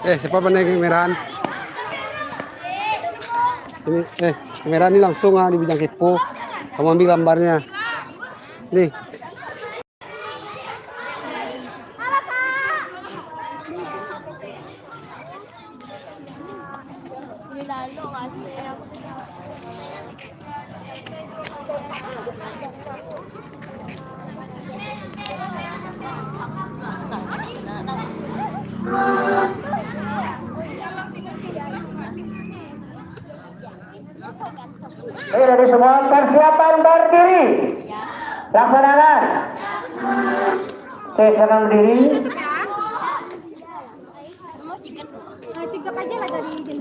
Siapa pandai kemerahan? Ini, kamera ini langsung di Bijang Kepo. Kamu ambil gambarnya. Nih. Dari semua persiapan berdiri. Laksanakan. Oke, sekarang berdiri.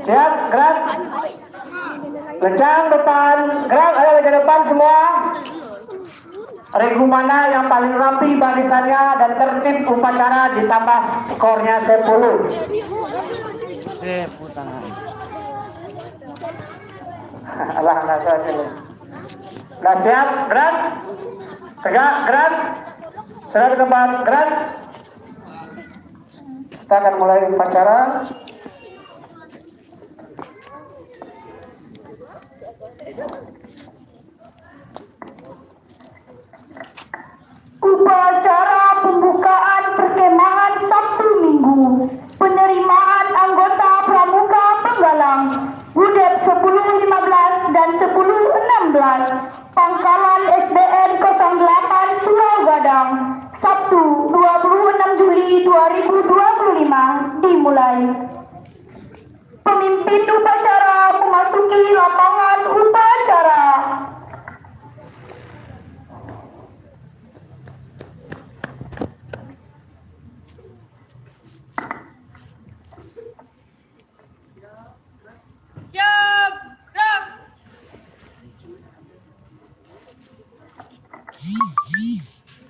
Siap, gerak. Lencang depan, gerak, ada ke depan semua. Regu mana yang paling rapi barisannya dan tertib upacara ditambah skornya 10. Allah nasib. Nah, siap, gerak. Tegak, gerak. Sudah di tempat, gerak. Kita akan mulai upacara. Upacara pembukaan perkemahan Sabtu Minggu. Penerimaan anggota Pramuka Penggalang UDEP 1015 dan 1016 Pangkalan SDN 08 Surau Gadang Sabtu 26 Juli 2025 dimulai. Pemimpin upacara memasuki lapangan upacara.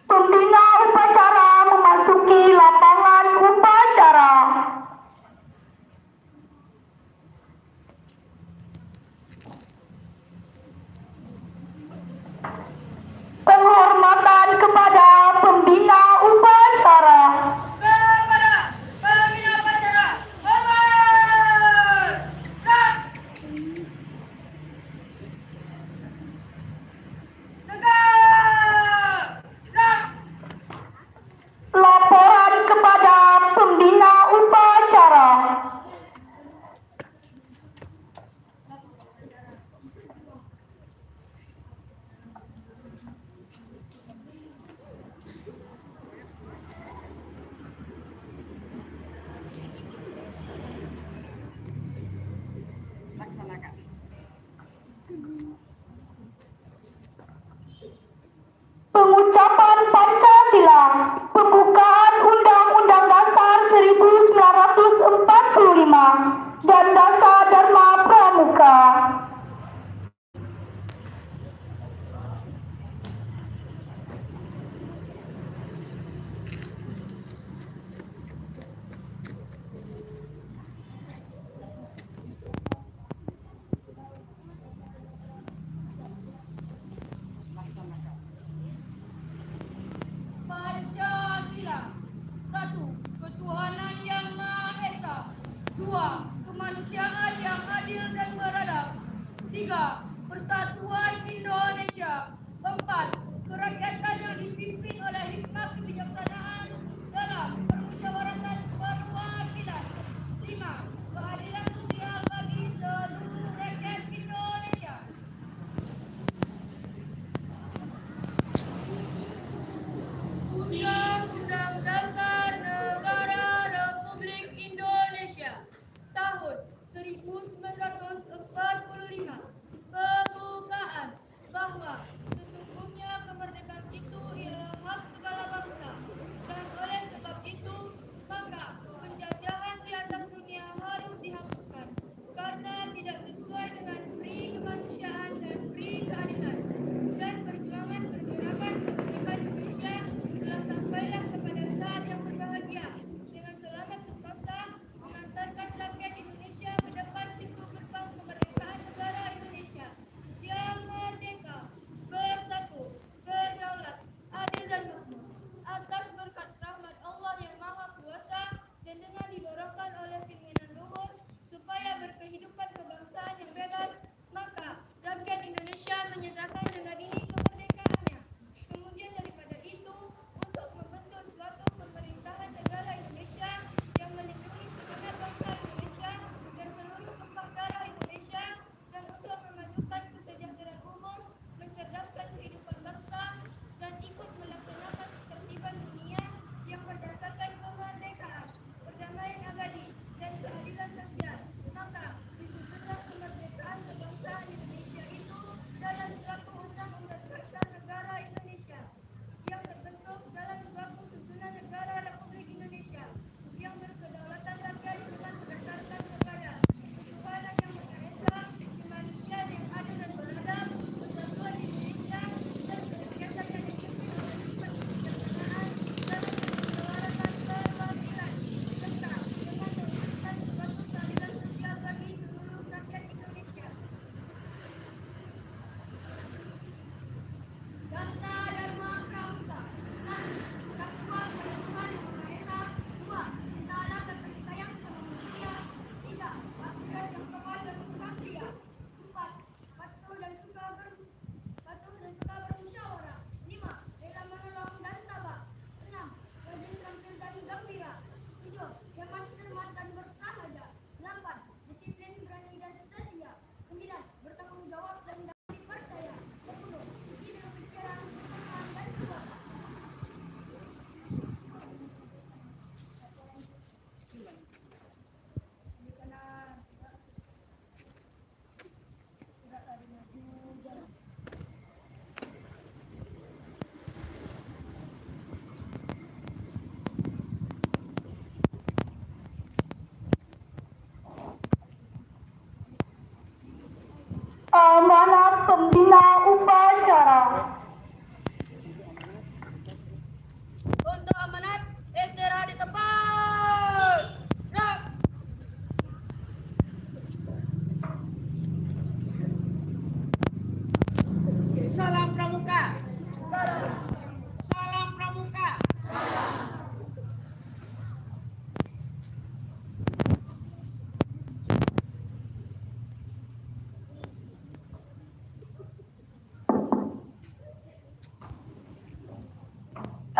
Pembina upacara memasuki lapangan upacara.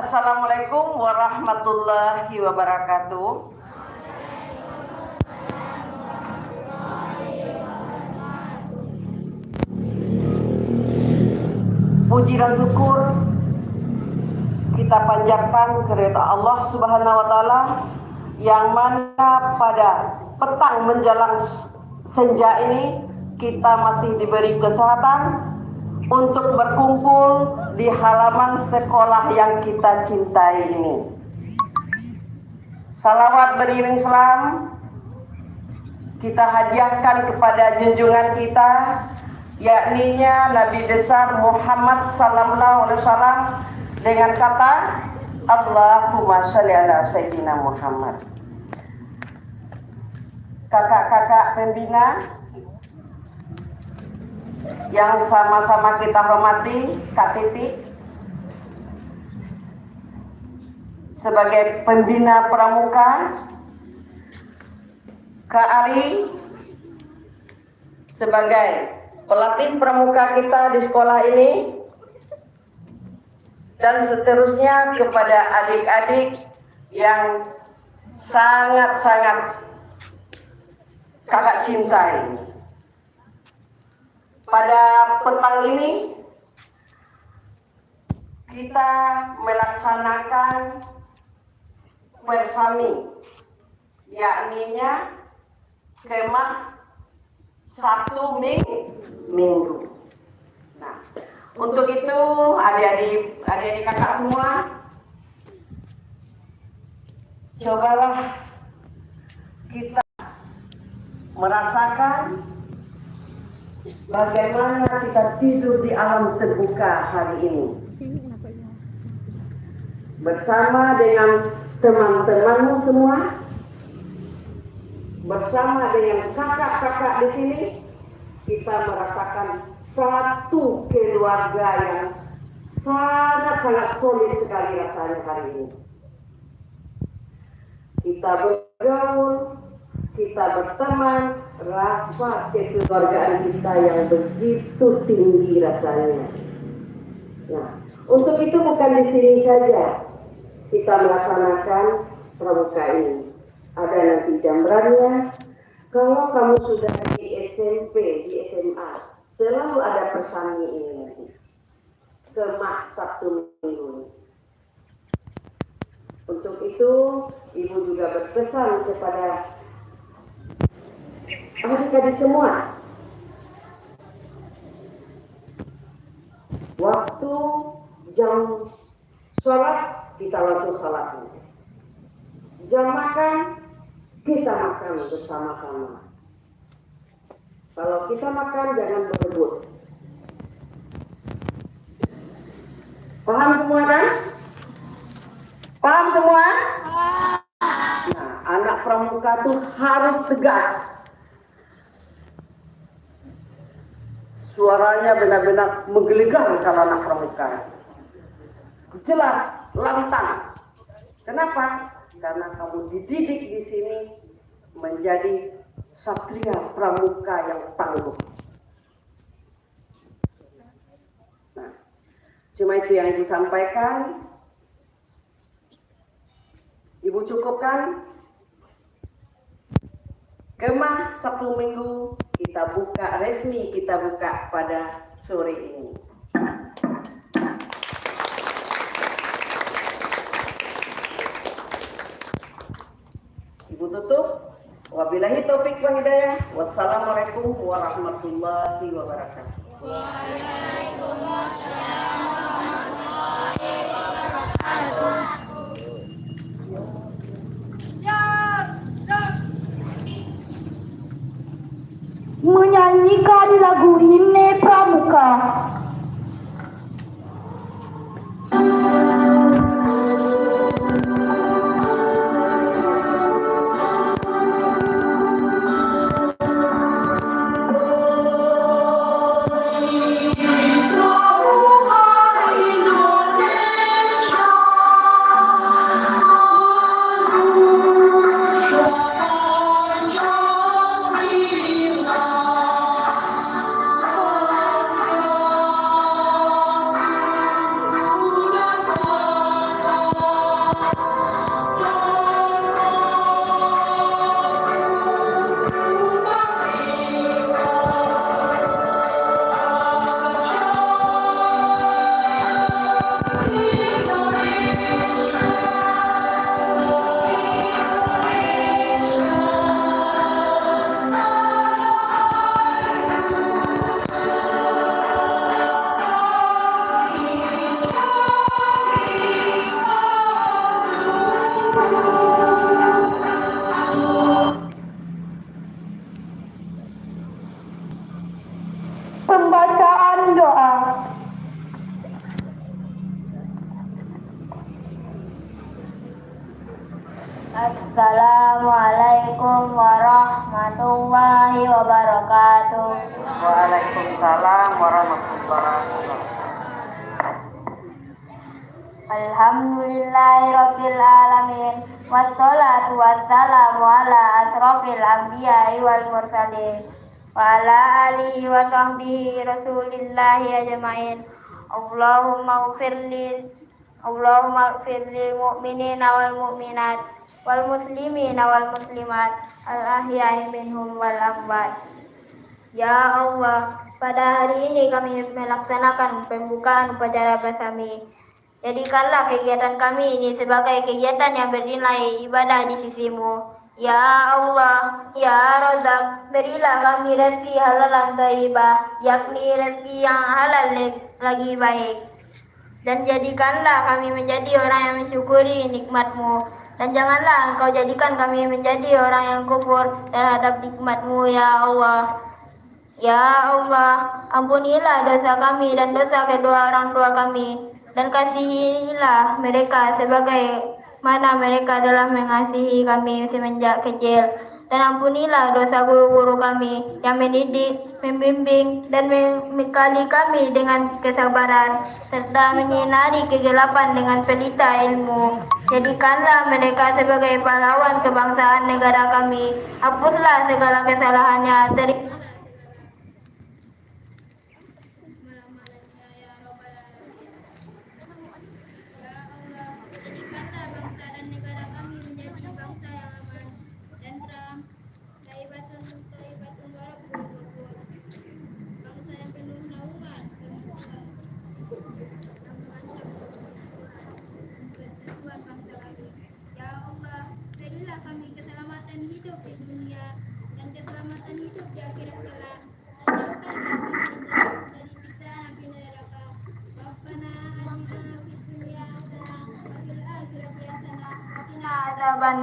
Assalamualaikum warahmatullahi wabarakatuh. Puji dan syukur kita panjatkan kepada Allah Subhanahu wa taala yang mana pada petang menjelang senja ini kita masih diberi kesehatan untuk berkumpul di halaman sekolah yang kita cintai ini. Salawat beriring salam kita hadiahkan kepada junjungan kita, yakninya Nabi besar Muhammad sallallahu alaihi wasallam dengan kata Allahumma sholli ala sayyidina Muhammad. Kakak-kakak pembina yang sama-sama kita hormati, Kak Titi sebagai pembina pramuka, Kak Ari sebagai pelatih pramuka kita di sekolah ini, dan seterusnya kepada adik-adik yang sangat-sangat kakak cintai. Pada petang ini kita melaksanakan bersami, yakninya kemah Sabtu Minggu. Nah, untuk itu adik-adik kakak semua, cobalah kita merasakan bagaimana kita tidur di alam terbuka hari ini bersama dengan teman-temanmu semua, bersama dengan kakak-kakak di sini. Kita merasakan satu keluarga yang sangat-sangat solid sekali rasanya hari ini. Kita bergaul, kita berteman, rasa kekeluargaan kita yang begitu tinggi rasanya. Nah, untuk itu bukan di sini saja kita melaksanakan pramuka ini. Ada nanti jamrannya. Kalau kamu sudah di SMP, di SMA, selalu ada persami ini nanti. Kemah Sabtu Minggu. Untuk itu, Ibu juga berpesan kepada adik-adik semua. Waktu jam sholat, kita langsung sholat. Jam makan, kita makan bersama-sama. Kalau kita makan, jangan berebut. Paham semua kan? Paham semua? Nah, anak pramuka tuh harus tegas. Suaranya benar-benar menggelegar kalau anak pramuka. Jelas, lantang. Kenapa? Karena kamu dididik di sini menjadi satria pramuka yang tangguh. Nah, cuma itu yang Ibu sampaikan. Ibu cukupkan. Kemah Sabtu Minggu kita buka resmi, kita buka pada sore ini. Ibu tutup. Wabillahi taufik wal hidayah. Wassalamualaikum warahmatullahi wabarakatuh. Waalaikumsalam warahmatullahi wabarakatuh. Menyanyikan lagu himne pramuka. Pembacaan doa. Assalamualaikum warahmatullahi wabarakatuh. Waalaikumsalam warahmatullahi wabarakatuh. Alhamdulillahirabbil alamin. Wassalatu wassalamu ala asrofil anbiya'i wal mursalin wa ala alihi wa sahbihi rasulillahi ajma'in. Allahumma ighfir lil mu'minina wal mu'minat wal muslimina wal muslimat al ahya'i minhum wal amwat. Ya Allah, pada hari ini kami melaksanakan pembukaan upacara bersami. Jadikanlah kegiatan kami ini sebagai kegiatan yang bernilai ibadah di sisimu. Ya Allah, Ya Razak, berilah kami rezeki halalan thayyibah, yakni rezeki yang halal lagi baik. Dan jadikanlah kami menjadi orang yang mensyukuri nikmat-Mu. Dan janganlah Engkau jadikan kami menjadi orang yang kufur terhadap nikmat-Mu, Ya Allah. Ya Allah, ampunilah dosa kami dan dosa kedua orang tua kami, dan kasihilah mereka sebagai mana mereka telah mengasihi kami semenjak kecil. Dan ampunilah dosa guru-guru kami yang mendidik, membimbing, dan membekali kami dengan kesabaran, serta menyinari kegelapan dengan pelita ilmu. Jadikanlah mereka sebagai pahlawan kebangsaan negara kami. Hapuslah segala kesalahannya. Jadikanlah bangsa dan negara kami menjadi bangsa yang aman dan tenang, thayyibatun warabbul ghafur, bangsa yang penuh naungan dan mengancam persatuan bangsa kami. Ya Allah, berilah kami keselamatan hidup di dunia dan keselamatan hidup di akhirat kelak, dan jauhkanlah kami dari siksa api neraka. Rabbana atina fid dunya hasanah wa fil akhirati hasanah wa qina adzaban.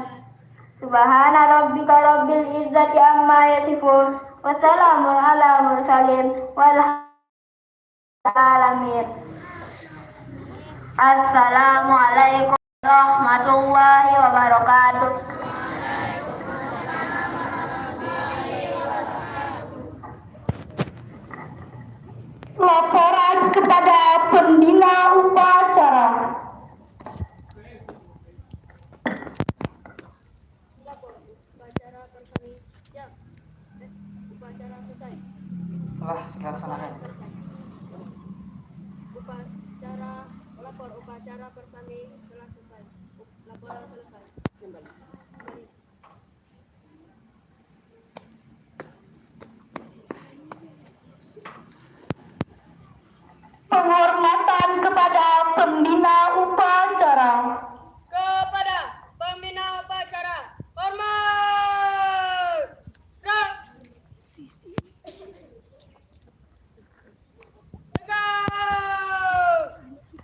Subhana rabbika rabbil izzati amma yasifun wa salamun ala mursalin walhamdulillahi alamin. Assalamualaikum warahmatullahi wabarakatuh. Laporan kepada pembina upacara. Upacara bersami siap. Upacara selesai. Telah dilaksanakan. Upacara lapor upacara bersami telah selesai. Laporan selesai. Kembali. Penghormatan kepada pembina upacara. Kepada pembina upacara, hormat. Gerak. Tegak.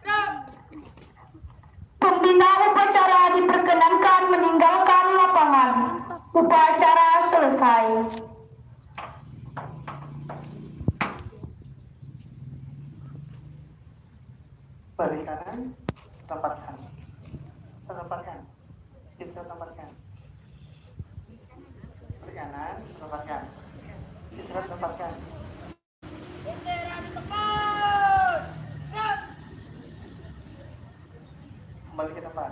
Gerak. Pembina upacara diperkenankan meninggalkan lapangan. Upacara selesai. Balik kanan, tempatkan. Tempatkan. Istirahat tempatkan. Balik kanan, tempatkan. Istirahat tempatkan. Istirahat tepat. Gerak. Kembali ke tempat.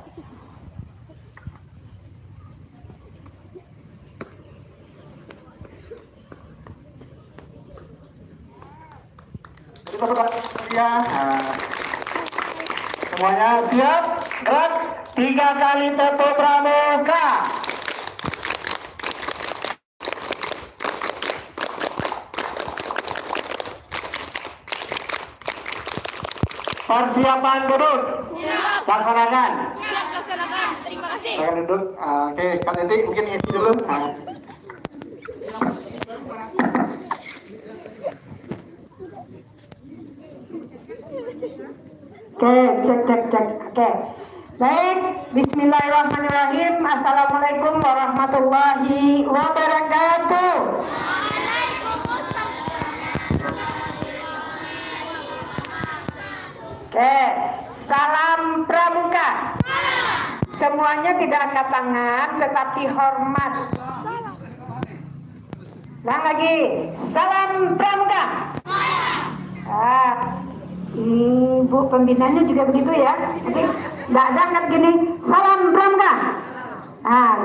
Kita sudah ya. Semuanya siap? Gerak. 3 kali tepuk pramuka. Persiapan duduk. Siap. Laksanakan. Siap laksanakan. Terima kasih. Silakan duduk. Oke, Kak Titi mungkin isi dulu. Oke, cek. Oke. Baik, bismillahirrahmanirrahim. Assalamualaikum warahmatullahi wabarakatuh. Oke, salam pramuka. Semuanya tidak angkat tangan, tetapi hormat. Ulang lagi, salam pramuka. Ibu pembinanya juga begitu ya. Jadi nggak ada angkat gini, salam pramuka.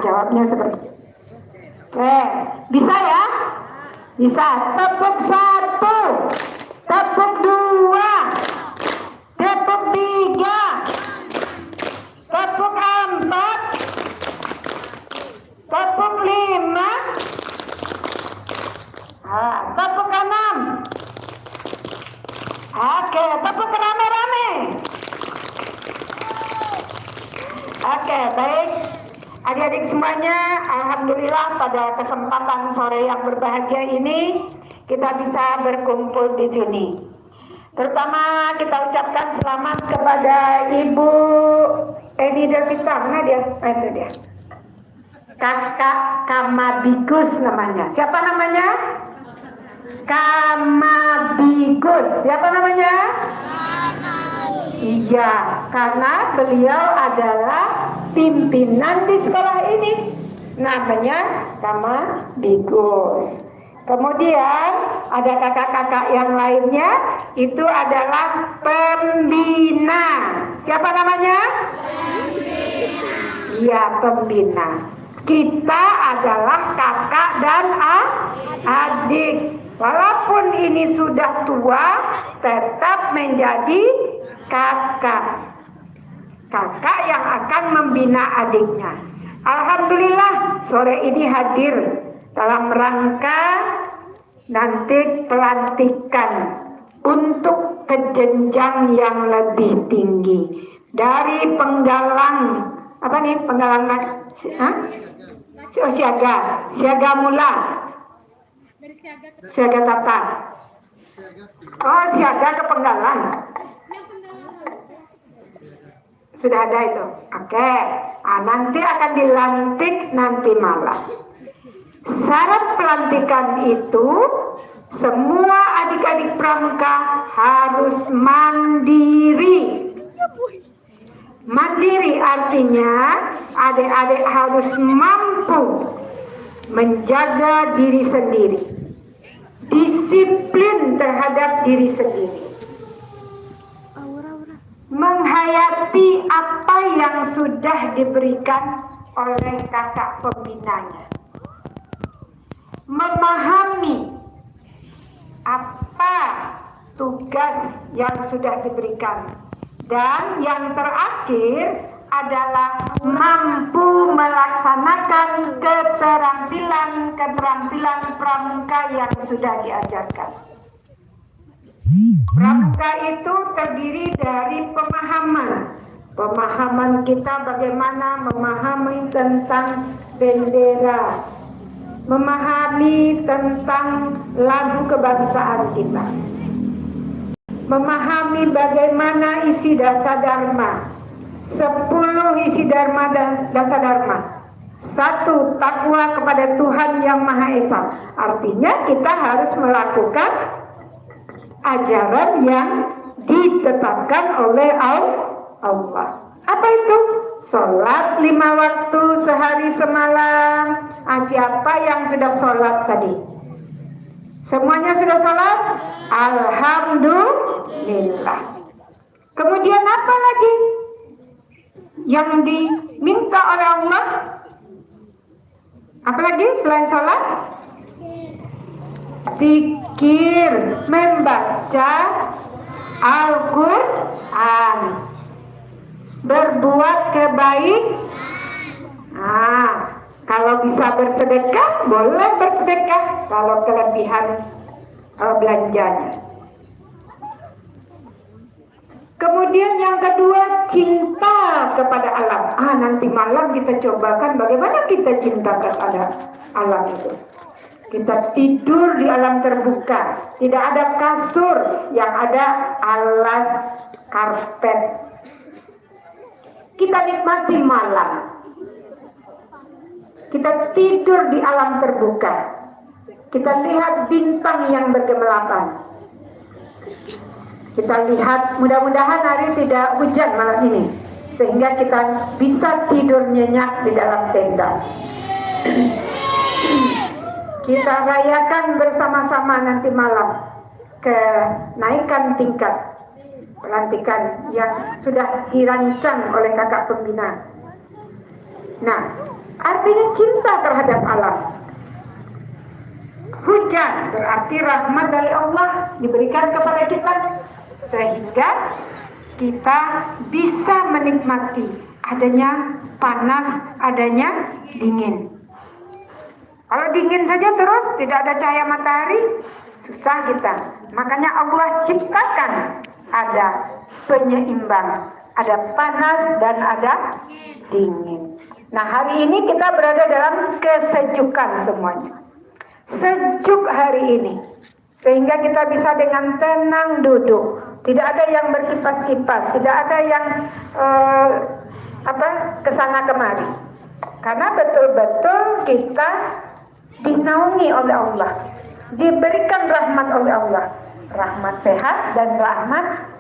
Jawabnya seperti itu. Oke, bisa ya? Bisa. Tepuk 1, tepuk 2, tepuk 3, tepuk 4, tepuk 5, tepuk 6. Oke, tepuk rame-rame. Oke, baik. Adik-adik semuanya, alhamdulillah pada kesempatan sore yang berbahagia ini kita bisa berkumpul di sini. Terutama kita ucapkan selamat kepada Ibu Eni Devita, mana dia? Itu dia. Kakak Kamabigus namanya. Siapa namanya? Kamabigus. Siapa namanya? Iya, karena beliau adalah pimpinan di sekolah ini. Namanya Kamabigus. Kemudian ada kakak-kakak yang lainnya, itu adalah pembina. Siapa namanya? Iya, pembina. Kita adalah kakak dan adik. Walaupun ini sudah tua, tetap menjadi kakak. Kakak yang akan membina adiknya. Alhamdulillah sore ini hadir dalam rangka nanti pelantikan untuk ke jenjang yang lebih tinggi dari penggalang siaga mula, siaga tata, siaga ke penggalang. Sudah ada itu. Oke. Nanti akan dilantik nanti malam. Syarat pelantikan itu semua adik-adik pramuka harus mandiri. Mandiri artinya adik-adik harus mampu menjaga diri sendiri. Disiplin terhadap diri sendiri. Menghayati apa yang sudah diberikan oleh kakak pembinanya. Memahami apa tugas yang sudah diberikan. Dan yang terakhir adalah mampu melaksanakan keterampilan pramuka yang sudah diajarkan. Pramuka itu terdiri dari pemahaman kita bagaimana memahami tentang bendera, memahami tentang lagu kebangsaan kita, memahami bagaimana isi dasar dharma, 10 isi dharma dan dasar dharma. 1, takwa kepada Tuhan Yang Maha Esa. Artinya kita harus melakukan ajaran yang ditetapkan oleh Allah. Apa itu? Sholat 5 waktu sehari semalam. Siapa yang sudah sholat tadi? Semuanya sudah sholat? Alhamdulillah. Kemudian apa lagi yang diminta oleh Allah? Apa lagi selain sholat? Zikir, membaca Al-Quran, berbuat kebaikan. Kalau bisa bersedekah, boleh bersedekah. Kalau kelebihan belanjanya. Kemudian yang kedua, cinta kepada alam. Nanti malam kita cobakan bagaimana kita cinta kepada alam itu. Kita tidur di alam terbuka, tidak ada kasur, yang ada alas karpet. Kita nikmati malam. Kita tidur di alam terbuka. Kita lihat bintang yang bergelapan. Kita lihat, mudah-mudahan hari tidak hujan malam ini, sehingga kita bisa tidur nyenyak di dalam tenda. Kita rayakan bersama-sama nanti malam kenaikan tingkat pelantikan yang sudah dirancang oleh kakak pembina. Nah, artinya cinta terhadap alam. Hujan berarti rahmat dari Allah diberikan kepada kita, sehingga kita bisa menikmati adanya panas, adanya dingin. Kalau dingin saja terus tidak ada cahaya matahari, susah kita. Makanya Allah ciptakan ada penyeimbang, ada panas dan ada dingin. Nah, hari ini kita berada dalam kesejukan semuanya. Sejuk hari ini, sehingga kita bisa dengan tenang duduk. Tidak ada yang berkipas-kipas, tidak ada yang kesana kemari. Karena betul-betul kita dinaungi oleh Allah, diberikan rahmat oleh Allah, rahmat sehat dan rahmat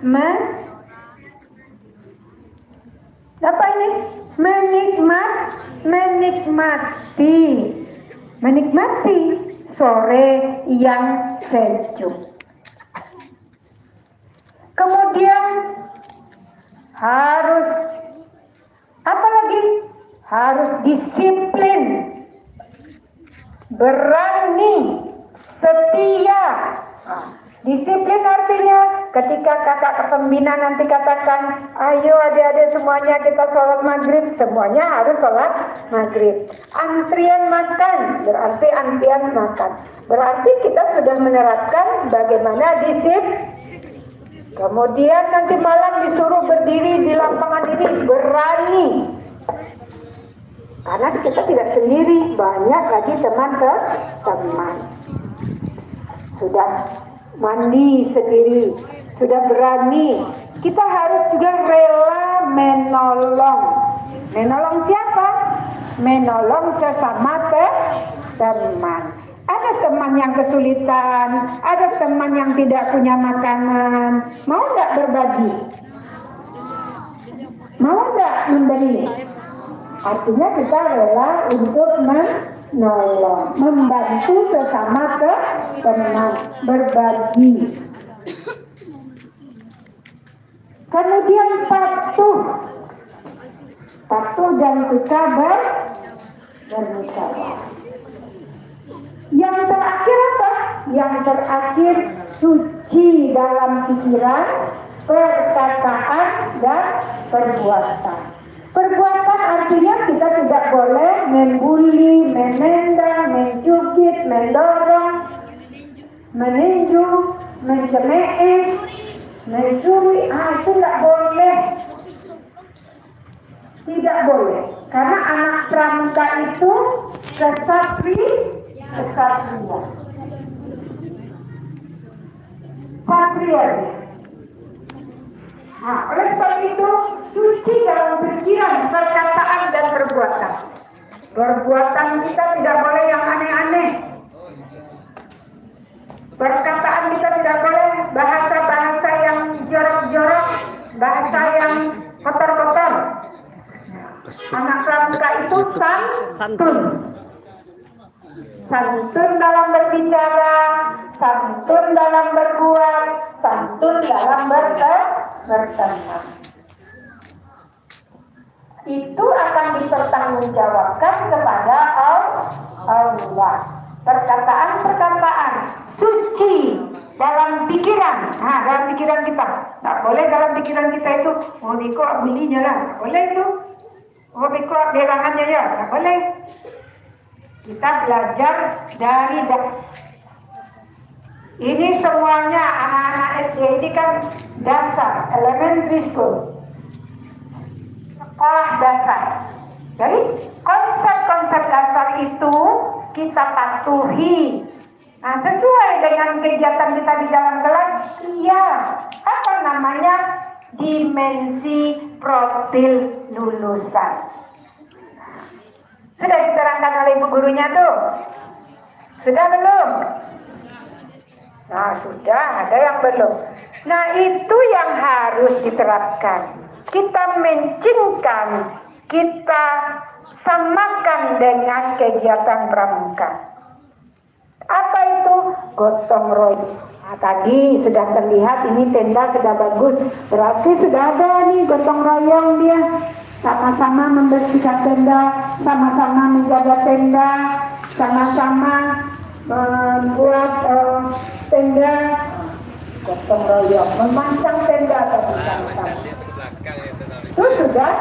menikmati sore yang sejuk. Kemudian harus harus disiplin, berani, setia. Disiplin artinya ketika kakak pembina nanti katakan, ayo adik-adik semuanya kita sholat maghrib, semuanya harus sholat maghrib. Antrian makan, berarti antrian makan. Berarti kita sudah menerapkan bagaimana disiplin. Kemudian nanti malam disuruh berdiri di lapangan ini, berani. Karena kita tidak sendiri, banyak lagi teman-teman. Sudah mandi sendiri, sudah berani. Kita harus juga rela menolong. Menolong siapa? Menolong sesama teman. Ada teman yang kesulitan, ada teman yang tidak punya makanan. Mau nggak berbagi? Mau nggak memberi? Artinya kita rela untuk menolong, membantu sesama teman, berbagi. Kemudian patuh dan suka bermusyawarah. Yang terakhir apa? Yang terakhir suci dalam pikiran, perkataan, dan perbuatan. Perbuatan artinya kita tidak boleh membuli, menendang, mencubit, mendorong, meninju, mencemooh, mencuri. Itu tidak boleh. Tidak boleh. Karena anak pramuka itu kesatria. Satria. Nah, oleh sebab itu suci dalam pikiran, perkataan dan perbuatan. Perbuatan kita tidak boleh yang aneh-aneh. Perkataan kita tidak boleh bahasa-bahasa yang jorok-jorok, bahasa yang kotor-kotor. Anak pramuka itu santun. Santun dalam berbicara, santun dalam berbuat, santun dalam berteman. Itu akan dipertanggungjawabkan kepada Allah. Perkataan-perkataan suci dalam pikiran. Nah, dalam pikiran kita. Tidak boleh dalam pikiran kita itu, oh Biko belinya lah. Tidak boleh itu. Oh Biko berangannya ya. Tidak boleh. Kita belajar dari ini semuanya anak-anak SD ini kan dasar, elementary school, sekolah dasar. Jadi konsep-konsep dasar itu kita patuhi. Nah, sesuai dengan kegiatan kita di dalam kelas, iya. Apa namanya? dimensi profil lulusan. Sudah diterangkan oleh ibu gurunya tuh? Sudah belum? Nah sudah, ada yang belum. Nah itu yang harus diterapkan. Kita mencingkan, kita samakan dengan kegiatan pramuka. Apa itu? Gotong royong. Nah, tadi sudah terlihat ini tenda sudah bagus. Berarti sudah ada nih gotong royong dia. Sama-sama membersihkan tenda, sama-sama menjaga tenda, sama-sama membuat tenda. Gotong royong, memasang tenda sama-sama. Itu sudah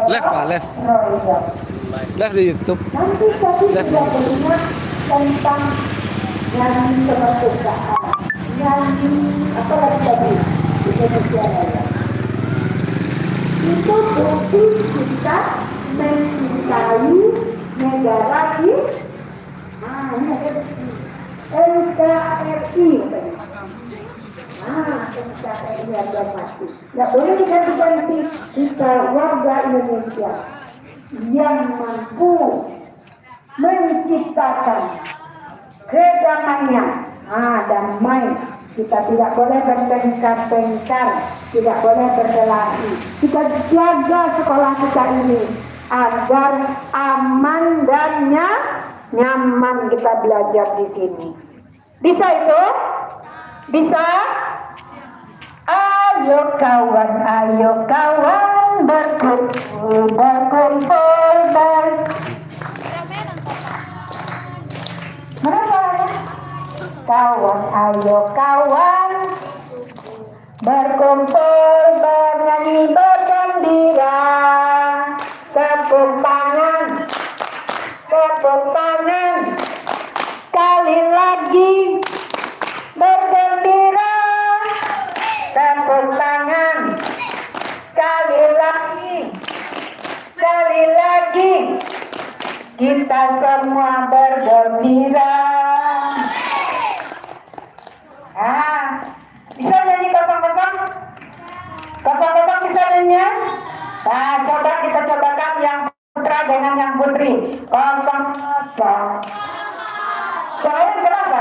Left royong. di YouTube. Nanti tadi sudah dengar tentang yang kemerdekaan, yang apa lagi tadi Indonesia Raya. Itu bukti kita mencintai negara ini. NKRI. NKRI harga mati. Tidak boleh diganti-ganti. Kita warga Indonesia yang mampu menciptakan kedamaian, damai. Kita tidak boleh bertengkar-tengkar, tidak boleh berkelahi. Kita jaga sekolah kita ini agar aman dan nyaman kita belajar di sini. Bisa itu? Bisa? Ayo kawan berkumpul kawan, ayo kawan berkumpul, bernyanyi, bergembira, tepuk tangan, sekali lagi, bergembira, tepuk tangan, sekali lagi, kita semua bergembira. Bisa nyanyi kosong-kosong? Kosong-kosong bisa nyanyi? Nah, coba kita cobakan yang putra dengan yang putri. Kosong-kosong. Soalnya berapa?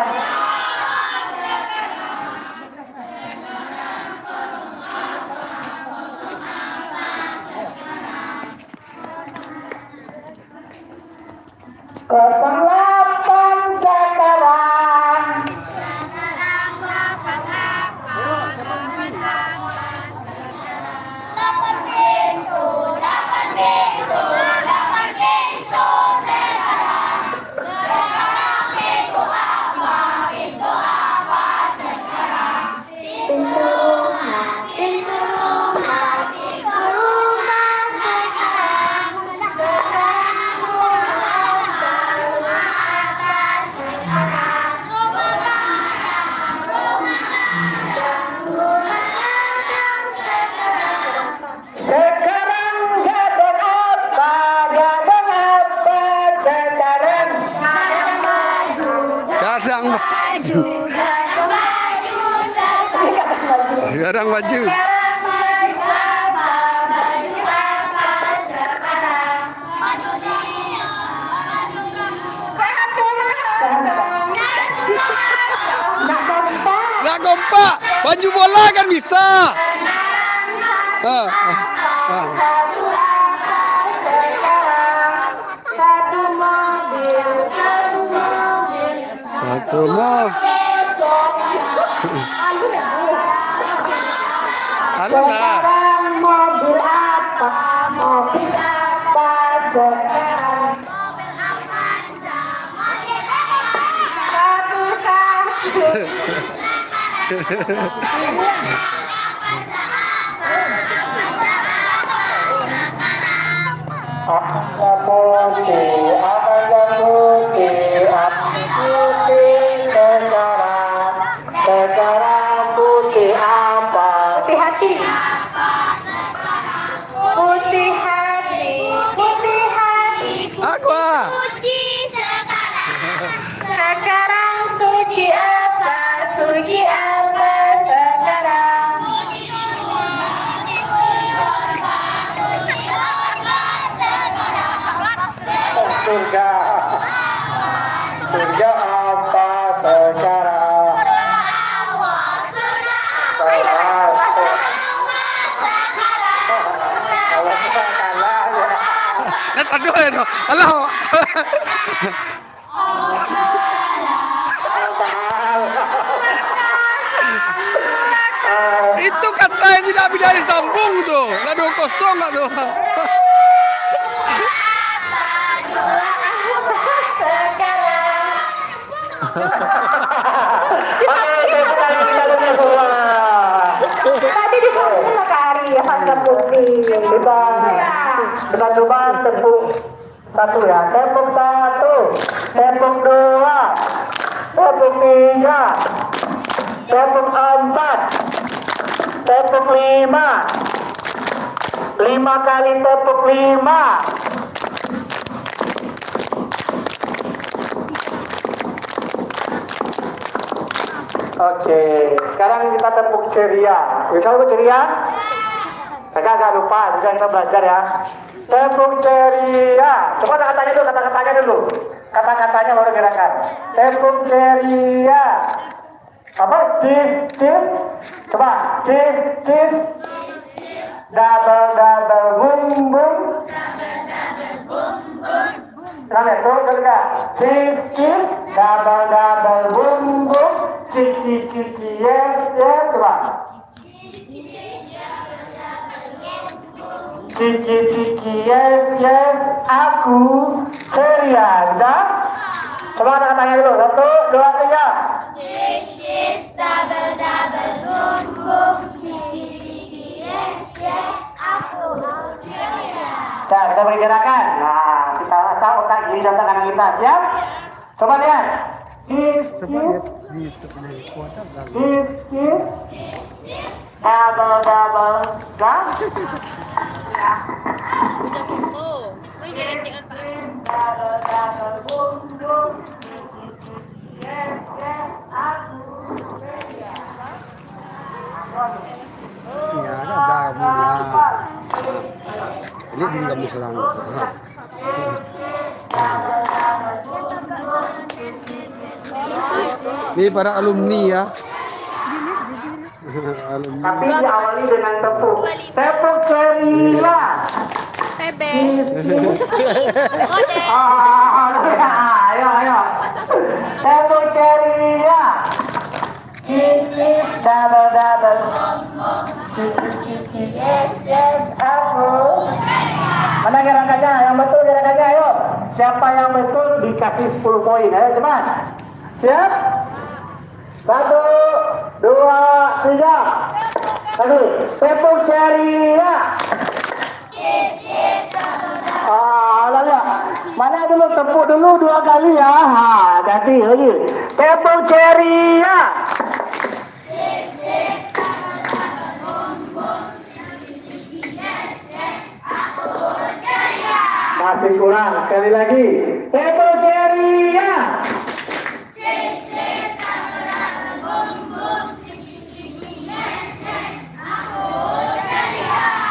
Kosong 8 sekarang. Sekarang baju. Nggak kompak, baju bola kan bisa. Satu mobil. Sekarang mobil apa? Mobil apa sekarang? Sekarang putih apa? Putih hati. Putih hati. Putih hati. Aqua. Sekarang suci apa? Suci apa sekarang? surga. Surga apa sekarang? Aduh, aduh. Halo. Itu katanya tidak bisa disambung tuh. Aduh, kosong nggak tuh. Tadi disambung Kak Ari, ya Pak Bukti. Kita coba tepuk satu ya. Tepuk satu, tepuk dua, tepuk tiga, tepuk empat, tepuk lima, 5 kali tepuk 5. Oke, sekarang kita tepuk ceria. Bisa tepuk ceria? Kakak agak lupa, juga kita belajar ya. Tepuk ceria. Coba kata-katanya dulu, kata-katanya dulu. Kata-katanya baru gerakan. Tepuk ceria. Apa? Cheese, cheese. Coba, cheese, cheese. Double, double, boom, boom. Kenapa ya? Tuh, juga. Cheese, cheese. Double, double, boom, boom. Ciki, ciki, yes, yes. Coba. Ciki, ciki, yes, yes. Aku ceria. Bisa? Coba kata-katanya dulu. 1, 2, 3. Siap, kita beri gerakan. Nah, kita asal otak kiri dan otak kanan kita. Siap? Coba lihat. Kiss, kiss. Kiss, kiss. Double, double. Jump. Double, double, boom, boom. Yes, yes, aku ceria. Ya, ada punya. Ini di kamu serang. Ini para alumni ya. Alumni. Tapi diawali dengan tepuk. Tepuk ceria. Ayo, ayo. Tepuk ceria. Kiss, double, double. Ciki, ciki, yes, yes, aku. Mana gerakannya? Yang betul gerakannya, ayo. Siapa yang betul dikasih 10 poin. Ayo, cepat. Siap? 1, 2, 3. Tadi, tepuk ceria. Lalu, mana dulu tepuk dulu 2 kali ya. Ganti lagi. Tepuk ceria. Masih kurang, sekali lagi. Tepuk ceria.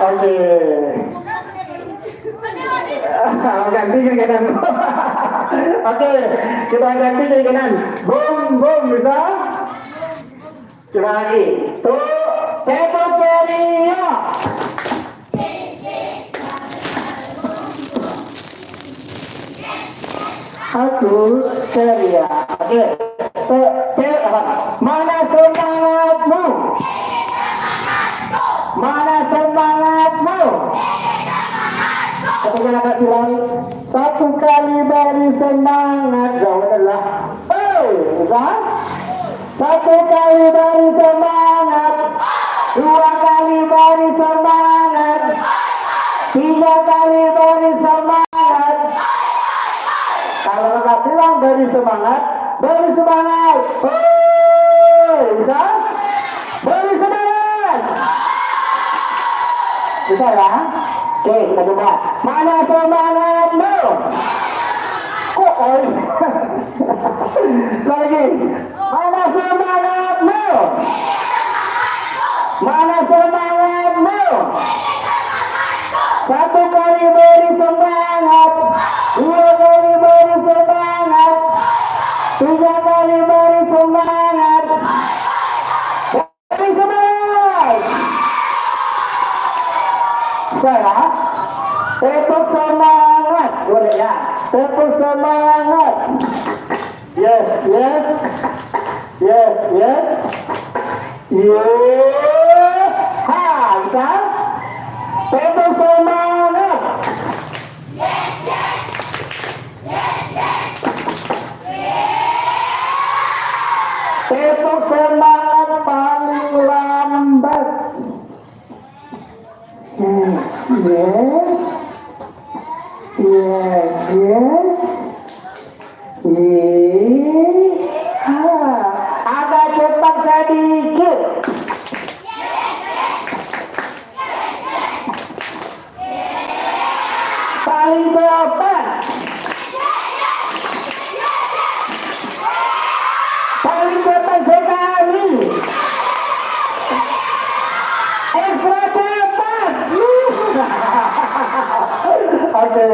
Oke. Ganti kiri kanan. Oke, kita ganti kiri kanan. Boom, boom, bisa? Coba lagi. Tuh, tepuk ceria. Aku ceria. Oke. Mana semangatmu? Mana semangatmu? Ketika anak bilang 1 kali beri semangat, jawabanlah, bisa? 1 kali beri semangat, 2 kali beri semangat, 3 kali beri semangat. Kalau kakak bilang beri semangat, bisa? Beri semangat. Bisa ya? Oke, kita coba. Mana semangatmu? Kok lagi? Mana semangatmu? Mana semangatmu? 1 kali beri semangat, 2 kali Tepuk semangat. Yes, yes. Yes, yes. Yeah. Ha, bisa? Tepuk semangat. Tepuk semangat paling lambat. Yes, yes, yes, yes. Agak cepat sedikit. Paling cepat. Paling cepat sekali. Ekstra cepat. Oke.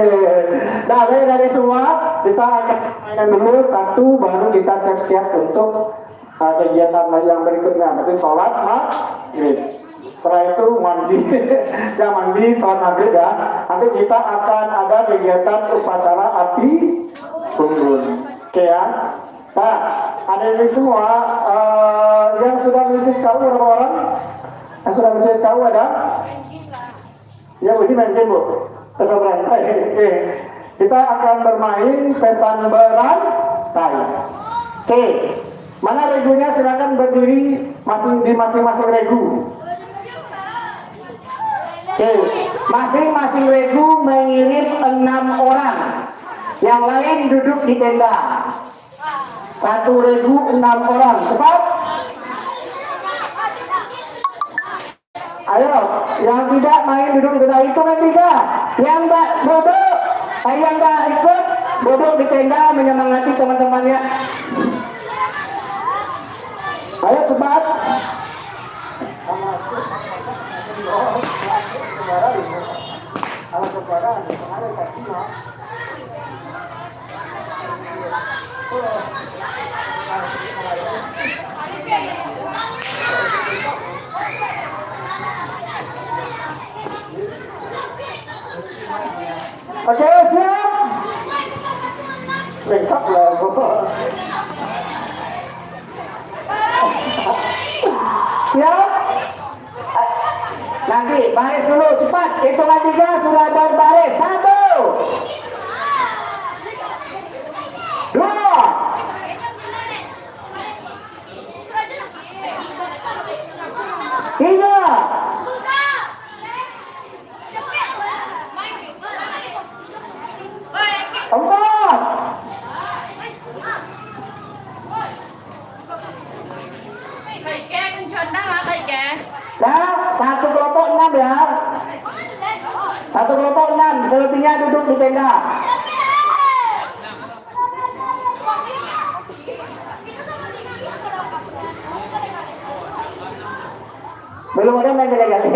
Nah, dari semua kita akan mainan dulu satu, baru kita siap-siap untuk kegiatan yang berikutnya. Berarti sholat maghrib. Setelah itu mandi, ya mandi, sholat maghrib ya. Nanti kita akan ada kegiatan upacara api unggun. Oke ya. Nah, ada ini semua yang sudah mengisi SKU berapa orang? Yang sudah mengisi SKU ada? Ya, ini main game bu. Pesan berantai. Oke. Kita akan bermain pesan berantai. Oke. Mana regunya? Silakan berdiri di masing-masing regu. Oke. Masing-masing regu mengirim 6 orang. Yang lain duduk di tenda. Satu regu 6 orang. Cepat. Ayo, yang tidak main duduk di tenda, ikut yang tiga. Yang tak duduk, yang tak ikut duduk di tenda menyemangati teman-temannya. Ayo cepat. Oke, siap. Lengkap lah. Siap. Nanti baris dulu cepat. Hitungan 3 sudah berbaris. 1, 2, 3. Empat. Nah, satu kelompok 6 ya. Satu kelompok 6, selebihnya duduk di tenda. Belum ada main lagi.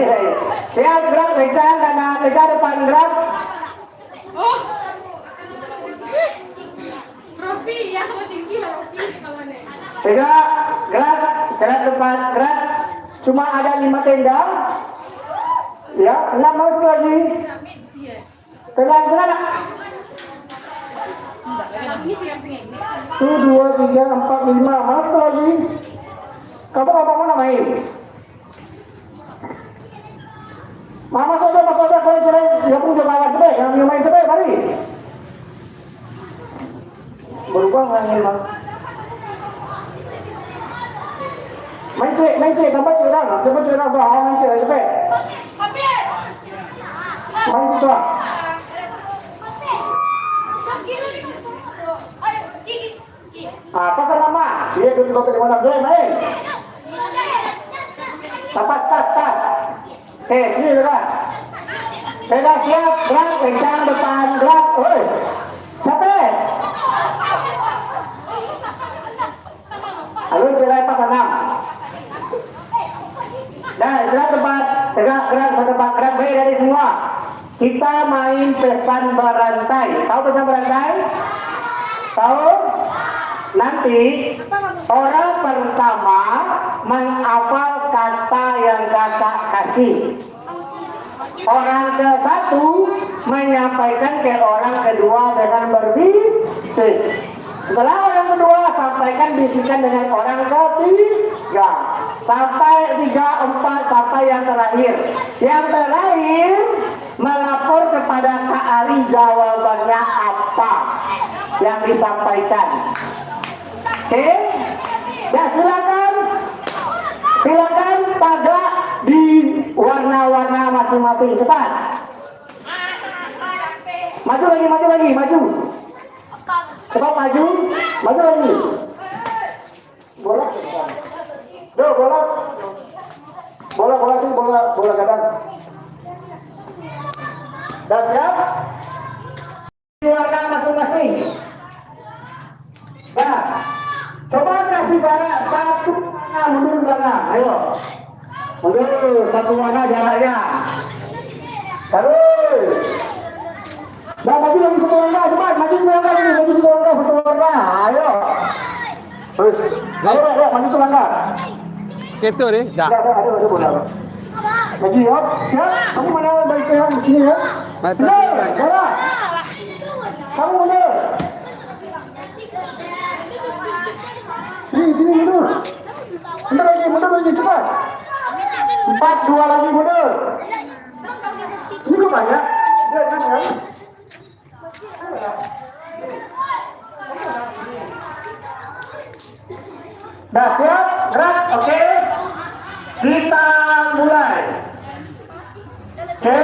Siap, gerak kencang, kanan kencang, depan gerak. Rofi, yang mau tinggi Rofi kawannya. Gerak, gerak, serat depan, gerak. Cuma ada 5 tenda. Ya, 6 masuk lagi. Tenang sana. 1, 2, 3, 4, 5 masuk lagi. Kamu apa mana main? Mama saja, kalau cerai, dia pun juga lawan cerai, yang main cerai tadi. Berubah main mas. Main cek, tambah cerang, berapa main cek aja pe. Main itu lah. Pasal nama, dia itu juga di mana boleh main. Tapas tas. Sini dekat. Beda siap, gerak, kencang depan, gerak. Oi, capek. Lalu cerai pas 6. Nah, istirahat tempat, gerak sedepan, gerak baik dari semua. Kita main pesan berantai. Tahu pesan berantai? Tahu? Nanti orang pertama menghafal kata yang kakak kasih. Orang ke satu menyampaikan ke orang kedua dengan berbisik. Setelah orang kedua sampaikan bisikan dengan orang ketiga. Sampai 3, 4, sampai yang terakhir. Yang terakhir melapor kepada Kak Ali jawabannya apa yang disampaikan. Oke? Ya silakan. Silakan pada di warna-warna masing-masing. Cepat. Maju lagi, maju. Cepat maju lagi. Bola. Bola gadang. Dah siap? Di warna masing-masing. Nah, coba kasih jarak satu warna mundur belakang. Ayo. Mundur satu warna jaraknya. Terus. Nah, maju lagi satu warna, cepat. Maju satu warna. Ayo. Terus. Ayo, maju satu warna. Gitu deh, dah. Ada bola. Maju ya. Siap. Kamu mana dari saya di sini ya? Mundur. Bola. Kamu mundur. Sini mundur. Mundur lagi cepat. 4, 2 lagi mundur. Ini kok banyak? Dia jangan. Dah siap? Gerak? Oke. Kita mulai. Oke.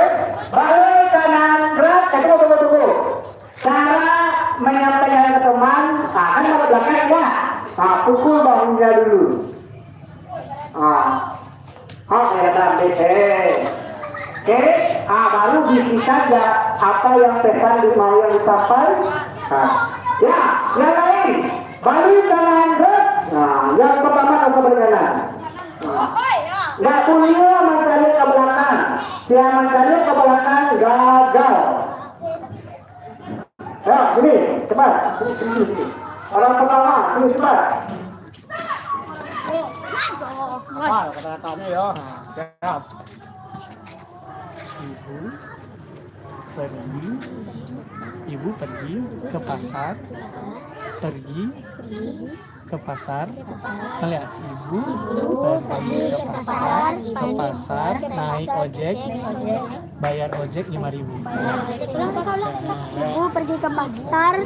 Balik kanan gerak. Tunggu. Cara menyampaikan ke teman, kan kalau belakang ya. Pukul bahunya dulu. Kayak ABC. Oke. Baru bisikan ya apa yang pesan mau yang disampaikan. Ya, yang lain. Balik kanan gerak. Yang pertama langsung balik kanan. Nggak punya mencari ke belakang. Siapa mencari ke belakang gagal. Ya, sini, cepat. Sini. Orang pertama, sini cepat. Kata-katanya ya. Siap. Ibu pergi ke pasar. Melihat ibu pergi ke pasar, naik ojek, bayar ojek 5.000. Ibu pergi ke pasar,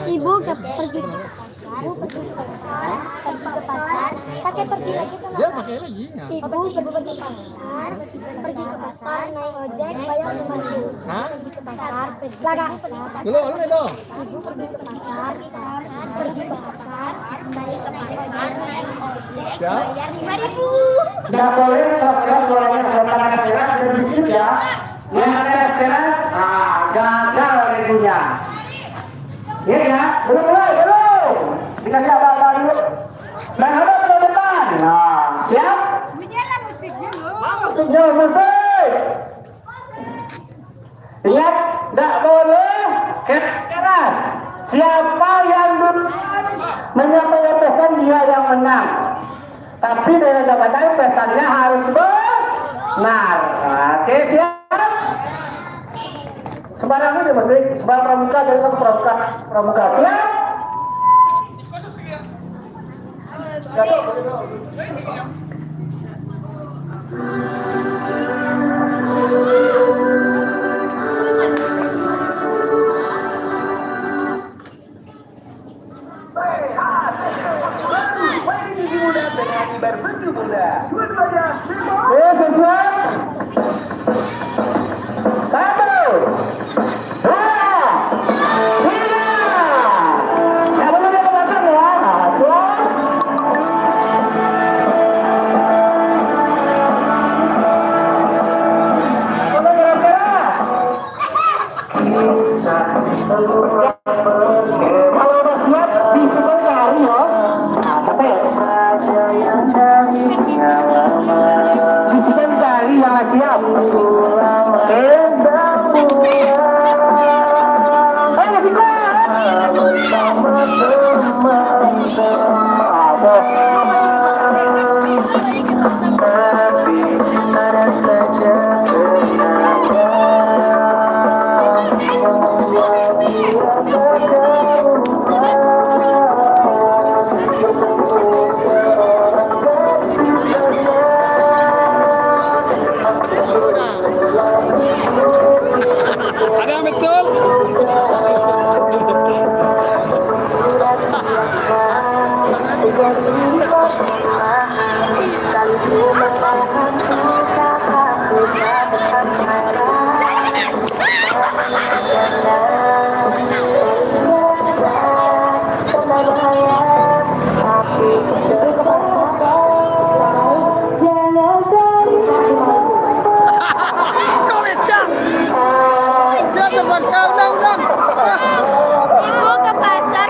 Ibu pergi ke pasar, pakai pergi lagi tuh. Ya, pakai lagi. Ibu pergi ke pasar, naik ojek, bayar 5.000. Pergi ke pasar, Dulu dong. Ibu pergi ke pasar, naik ojek, Ya. bayar 5.000. Nggak boleh keras suaranya suara keras berbisik ya. Yang keras, gagal ibunya. Iya ya, belum. Dikasih apa-apa dulu. Dan hadap ke depan. Nah, siap? Musik. Lihat, nggak boleh keras. Siapa yang menyampaikan pesan dia yang menang. Tapi dengan catatan pesannya harus benar. Oke, siap? Sembarang ini musik, sembarang pramuka, jadi satu pramuka. Siap? Siap? 1, 2, 3. Nggak boleh dia ke belakang ya. Siap? Boleh keras-keras. Kalau udah siap, bisikan lari ya. Capek. Bisikan kali yang siap. Ayo, Ada yang betul? Kau becak. Siap tersangka, ulang. Ibu ke pasar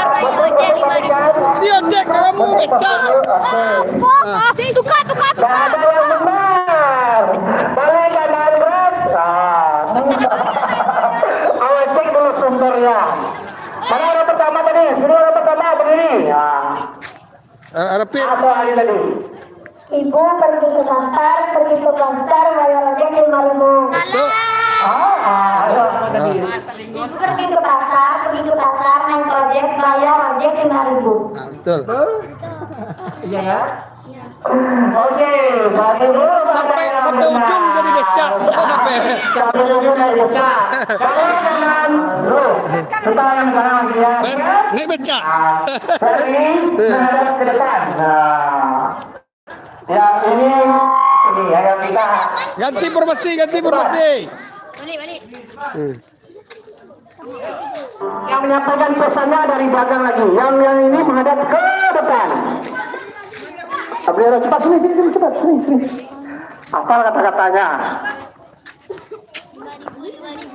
beli ojek 5.000. Dia ojek, kamu becak. Tukar. Gak ada yang benar. Boleh gandaan berat? Ayo cek dulu sumbernya. Mana orang pertama tadi? Sini orang pertama berdiri. Rapid. Apa lagi tadi? Ibu pergi ke pasar bayar ojek 5.000. Betul. Ibu pergi ke pasar naik ojek bayar ojek 5.000. Betul. Iya ya? Oke, bagi dulu Sampai ujung jadi becak. Kok sampai? Sampai ujung dari becak. Kalau jangan dulu, kita yang sekarang lagi ya. Naik becak. Dari menghadap ke depan. Yang ini ya yang kita Ganti formasi. Balik. yang menyampaikan pesannya dari belakang lagi. Yang ini menghadap ke depan. Beliau cepat sini cepat sini. Hafal kata-katanya. 5.000.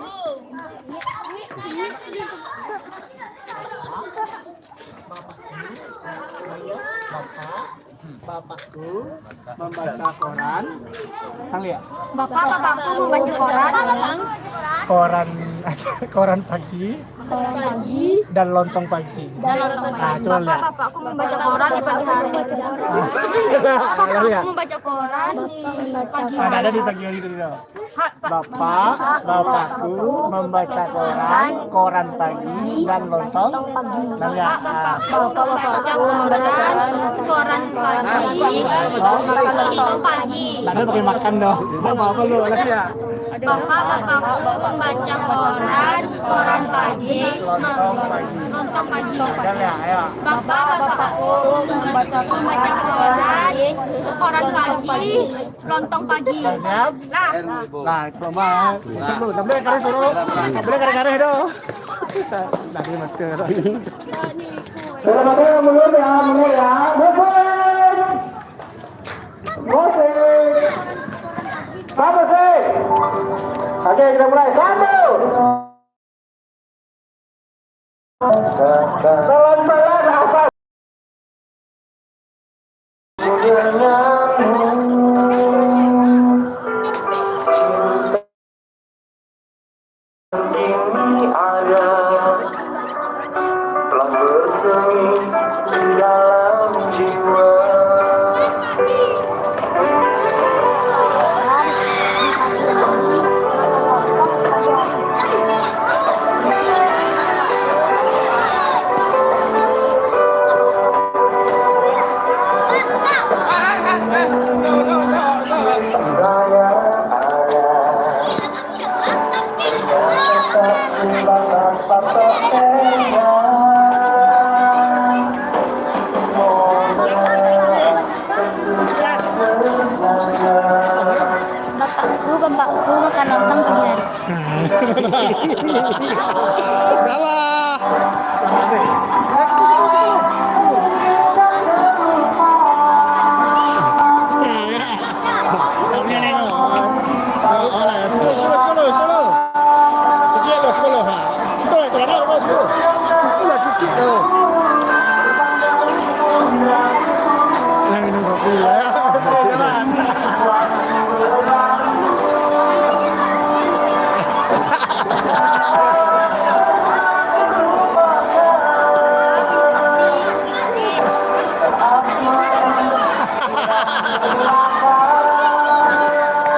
Bapakku membaca koran. Lihat. Bapakku membaca koran. Koran pagi dan lontong pagi. Nah, coba lihat. Bapakku membaca koran di pagi hari. Lihat. Membaca koran di pagi Nah, ada di pagi hari itu dong. Bapakku membaca koran pagi dan lontong pagi. Nah, lihat. Bapakku membaca koran pagi, lontong pagi. Nah, ada pakai makan dong. Apa lu lagi ya? Bapakku membaca koran pagi, Lontong pagi. lontong pagi. Dan ya, ayo. Bapakku membaca koran pagi, lontong pagi. Nah, siap? Nah, coba. Suruh, tapi kare suruh. Tapi kare dong. Dari mati. Mundur ya. Musik. Apa sih? Oke, kita mulai. 1. Pelan-pelan asal. Ini ada telah bersemi di dalam jiwa. Bapakku makan lontong pagi hari. Salah.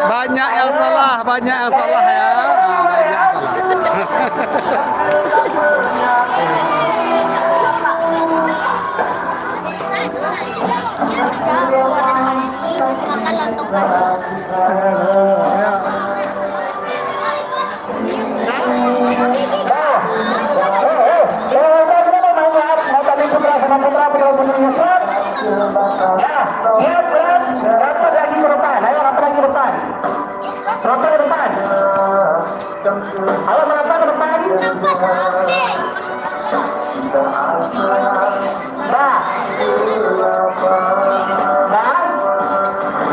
Banyak yang salah ya. Banyak yang salah. Ayo melangkah ke depan. Nah,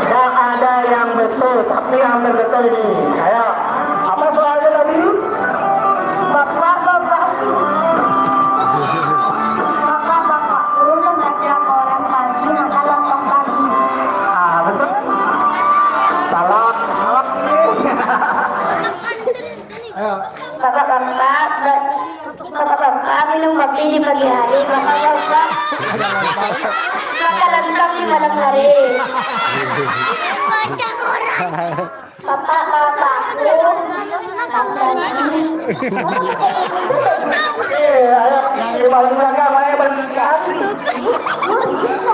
nggak ada yang betul, tapi hampir betul ini. Ayo, apa soalnya tadi? Bapak guru membaca koran pagi maka lontong pagi. Ah, betul. Salah. Ayo. Bapak minum kopi di pagi hari. Bapak makan lengkap di malam hari. Bapakku Ayo, di paling belakang mana yang berangkat?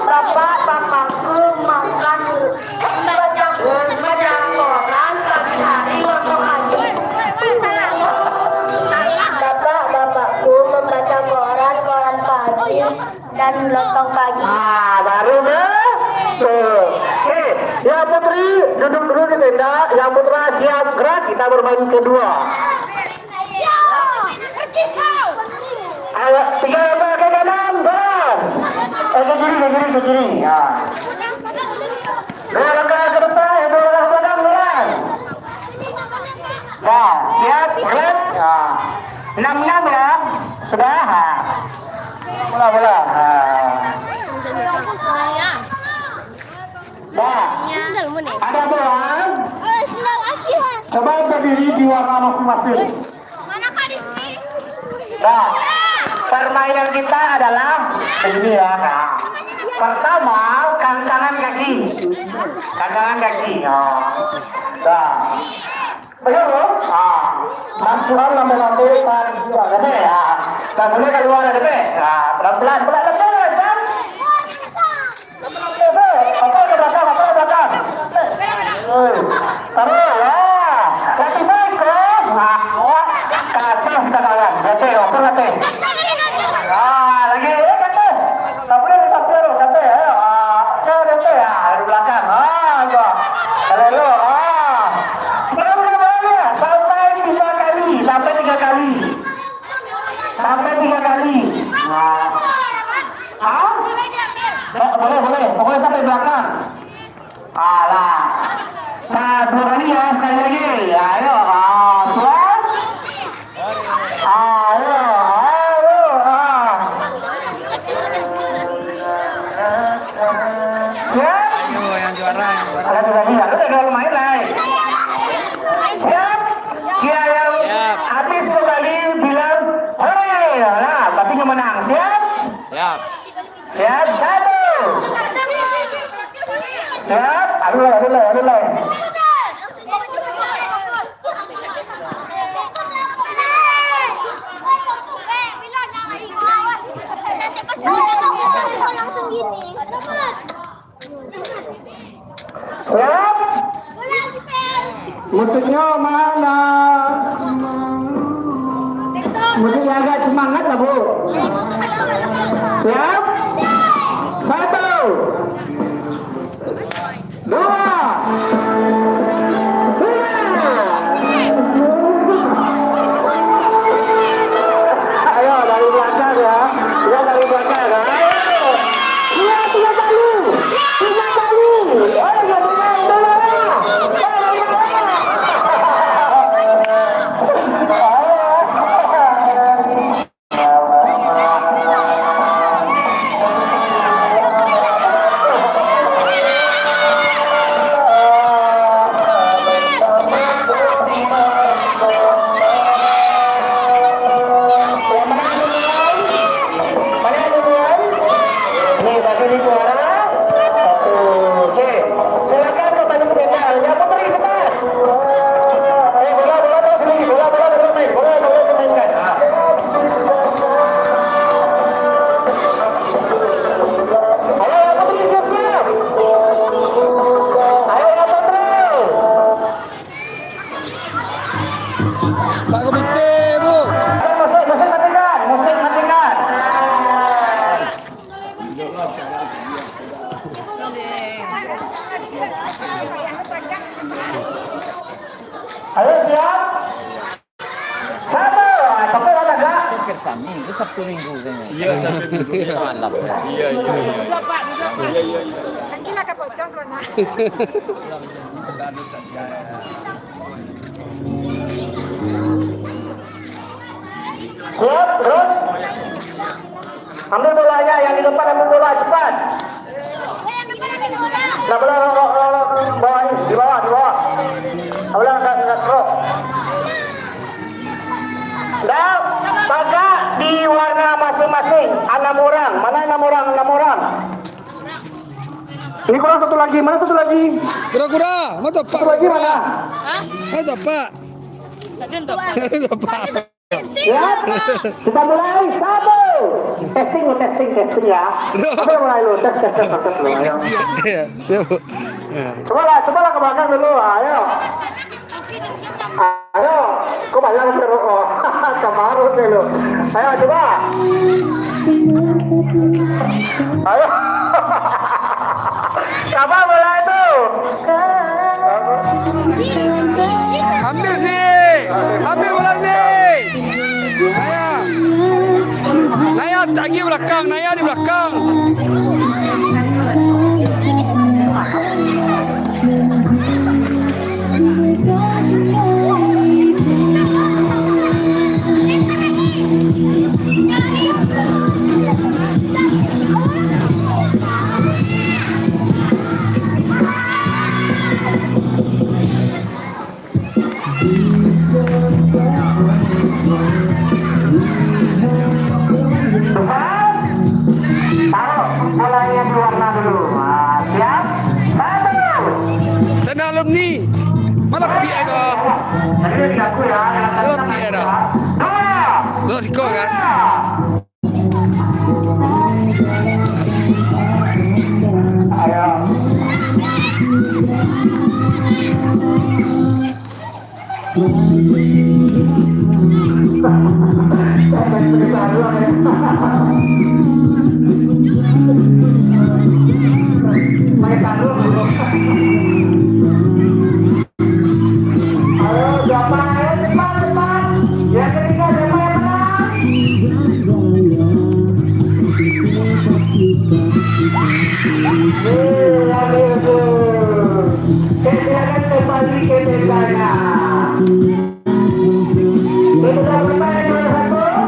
bapakku makan baca koran pagi hari lontong pagi. Bapakku membaca koran pagi dan lontong pagi. Ah, baru deh. Tuh. Oke, ya Putri duduk dulu di tenda. Ya Putra siap gerak. Kita bermain kedua. Ayo, 3 langkah ke kanan, jalan. Ke kiri. Ya. 2 langkah ke depan, 2 langkah ke belakang, jalan. Nah, siap, gerak. Ya. 6 ya. Sudah. Bola. Nah, ada bola. Coba berdiri di warna masing-masing. Nah, permainan kita adalah begini ya. Nah, pertama, kantangan kaki. Nah, begitu. Masukkan lambe-lambe tarik dua, kan ya? Nah, boleh keluar ada deh. Nah, pelan-pelan, kan? Apa ke belakang? Taruh ya. Kaki baik kok. Kaki kita kawan. Kaki, oper kaki. Lagi kaki. Tapi kaki. Ayo. Kaki ya. Di belakang. Enggak. Halo. Sampai tiga kali. Boleh. Pokoknya sampai belakang. Alah. 2 kali ya, sekali lagi. Ayo. Siap. Ayo. Siap. Ayo yang juara. Ada 2 kali. Lalu udah main lagi. Siap. Siapa yang habis 2 kali bilang hore. Nah, tapi yang menang. Siap. Siap 1. Siap. Aduh lah. Siap. Musiknya mana? Musiknya agak semangat lah, Bu. Siap? 1, 2, 3. Ayo dari belakang ya. Dari belakang. Ayo. 3 kali. Ayo menang dulu. Minggu, Sabtu Minggu kayaknya. Iya, Sabtu Minggu. Malam. Iya. Gila ka pocong sana. Siap, terus. Ambil bolanya, yang di depan ambil bola cepat. Nah, bola bawah ini, di bawah. Bola enggak terus. Dan pakai di warna masing-masing. 6 orang. Mana 6 orang? Ini kurang satu lagi. Mana satu lagi? Kura-kura, mana tak pak? Satu lagi mana? Mana tak pak? Tak pak. Ya, kita mulai. 1. Testing ya. Kita mulai lu. Tes lu. Ayo. Cobalah ke belakang dulu. Ayo. Kok banyak terus? Oh, kemarin dulu. Ayo coba. Ayo. Siapa mulai itu? Ambil sih. Ambil bola sih. Naya lagi belakang. Naya di belakang. Taruh bolanya di warna dulu. Nah, siap? 1. Tenang alumni. Mana pi aku? Jadi aku ya. Mana pi ada? 2. Dua skor kan? Ayo. Ayo, siapa? Cepat. Yang ketiga siapa yang menang? Silakan kembali ke mejanya. Itu berapa yang nomor 1?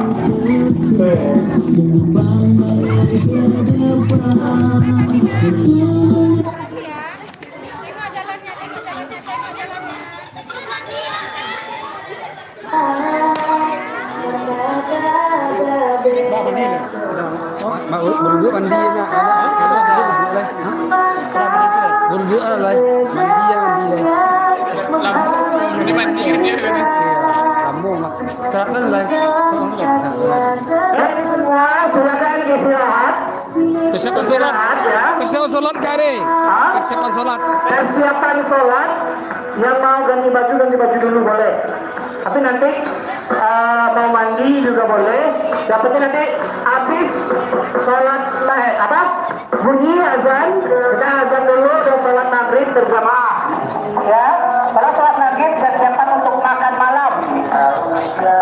Berdua mandi nak ada berdua lah. Berdua lah. Mandi lah. Ini mandi kan dia kan. Kamu mak. Sekarang lah. Ini semua silakan istirahat. Persiapan solat. Persiapan solat kare. Persiapan solat. Persiapan sholat. Yang mau ganti baju dulu boleh. Tapi nanti mau mandi juga boleh. Yang penting nanti habis sholat bunyi azan, kita azan dulu dan sholat maghrib berjamaah. Ya, setelah sholat maghrib persiapan untuk makan malam.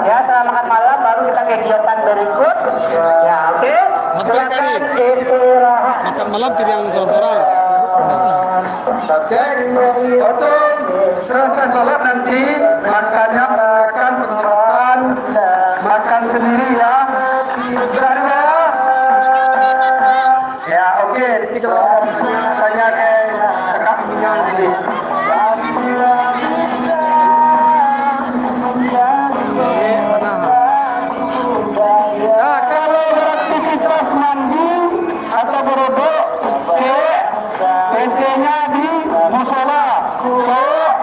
Ya, setelah makan malam baru kita kegiatan berikut. Ya, oke. Silakan istirahat. Makan malam pilih yang seorang-seorang. Cek untuk selesai sholat nanti makannya menggunakan peralatan makan sendiri ya. Ya oke. Tanya ke kakak nanti. Nah, kalau beraktivitas mandi atau berwuduk, cek WC-nya di musola. Cek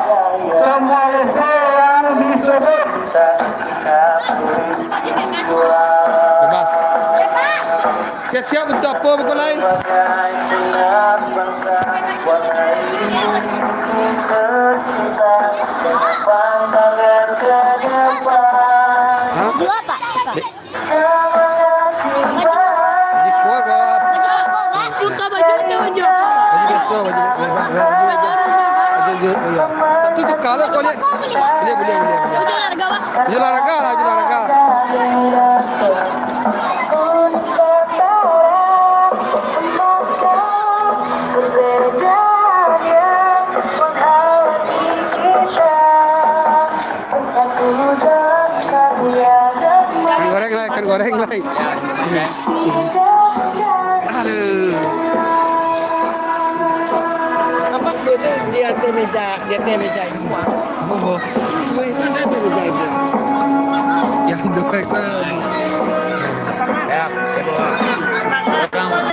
semua WC yang di sudut. Bebas. Siap-siap untuk apa Bukulai? Dua pak. Baju kuah ke? Juga baju. Baju biasa, baju. Sabtu tu kalau kau lihat. Boleh. Baju olahraga pak. Baju olahraga lah, baju olahraga. lah, ikan goreng lah. Aduh. Apa itu di atas meja semua? Oh, Itu di atas meja itu. yang dua itu. Ya, kedua. Belakang.